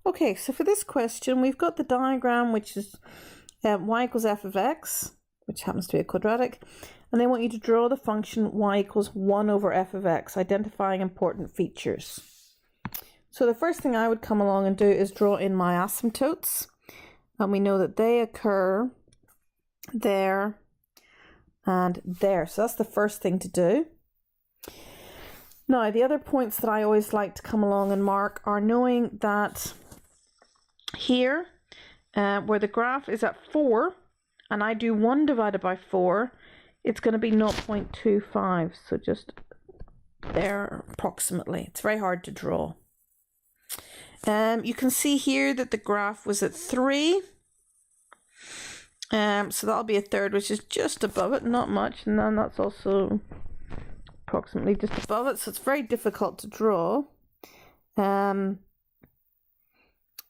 Okay, so for this question, we've got the diagram, which is y equals f of x, which happens to be a quadratic, and they want you to draw the function y equals 1 over f of x, identifying important features. So the first thing I would come along and do is draw in my asymptotes, and we know that they occur there and there. So that's the first thing to do. Now, the other points that I always like to come along and mark are knowing that here, where the graph is at 4, and I do 1 divided by 4, it's going to be 0.25. So just there approximately. It's very hard to draw. You can see here that the graph was at 3. So that'll be a third, which is just above it, not much, and then that's also approximately just above it, so it's very difficult to draw.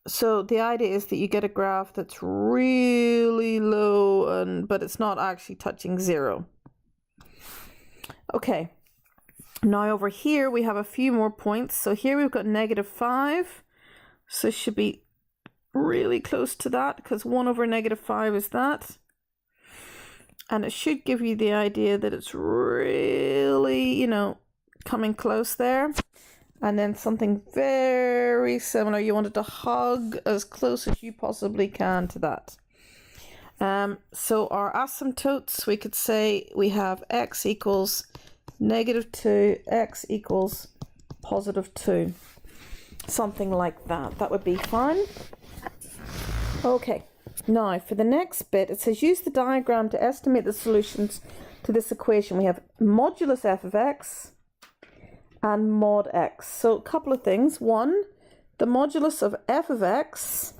So the idea is that you get a graph that's really low, but it's not actually touching 0. Okay, now over here we have a few more points. So here we've got -5, so it should be really close to that, because 1 over -5 is that. And it should give you the idea that it's really, you know, coming close there. And then something very similar, you want it to hug as close as you possibly can to that. So our asymptotes, we could say we have x equals -2, x equals +2. Something like that. That would be fine. Okay. Now, for the next bit, it says use the diagram to estimate the solutions to this equation. We have modulus f of x and mod x. So a couple of things. One, the modulus of f of x,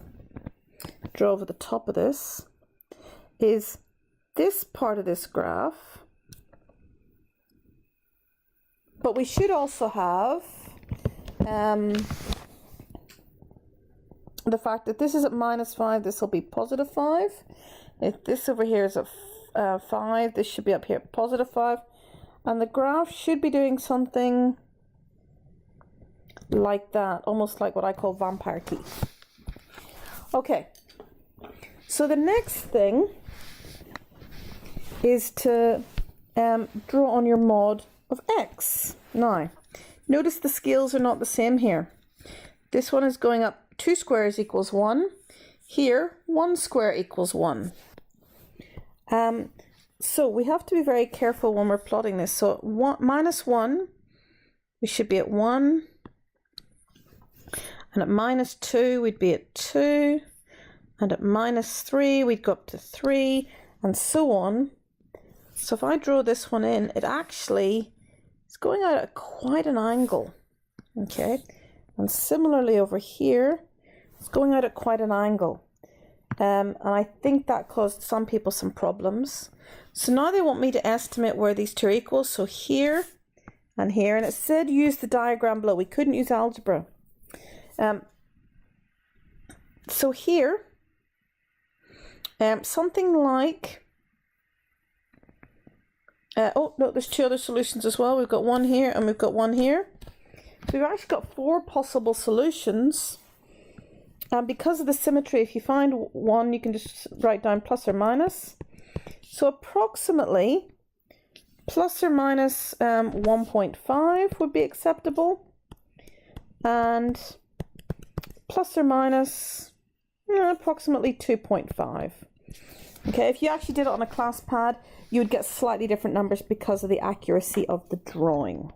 draw over the top of this, is this part of this graph. But we should also have the fact that this is at -5, this will be +5. If this over here is at 5, this should be up here at +5. And the graph should be doing something like that, almost like what I call vampire teeth. Okay, so the next thing is to draw on your mod of x. Now, notice the scales are not the same here. This one is going up 2 squares equals 1. Here, 1 square equals 1. So we have to be very careful when we're plotting this. So -1, we should be at 1. And at -2, we'd be at 2. And at -3, we'd go up to 3, and so on. So if I draw this one in, it actually is going out at quite an angle. Okay, and similarly over here, it's going out at quite an angle. And I think that caused some people some problems. So now they want me to estimate where these two are equal. So here and here, and it said use the diagram below. We couldn't use algebra. So here, something like, oh no, there's 2 other solutions as well. We've got one here and we've got one here. So we've actually got 4 possible solutions. And because of the symmetry, if you find one, you can just write down plus or minus. So approximately plus or minus 1.5 would be acceptable. And plus or minus approximately 2.5. Okay, if you actually did it on a class pad, you would get slightly different numbers because of the accuracy of the drawing.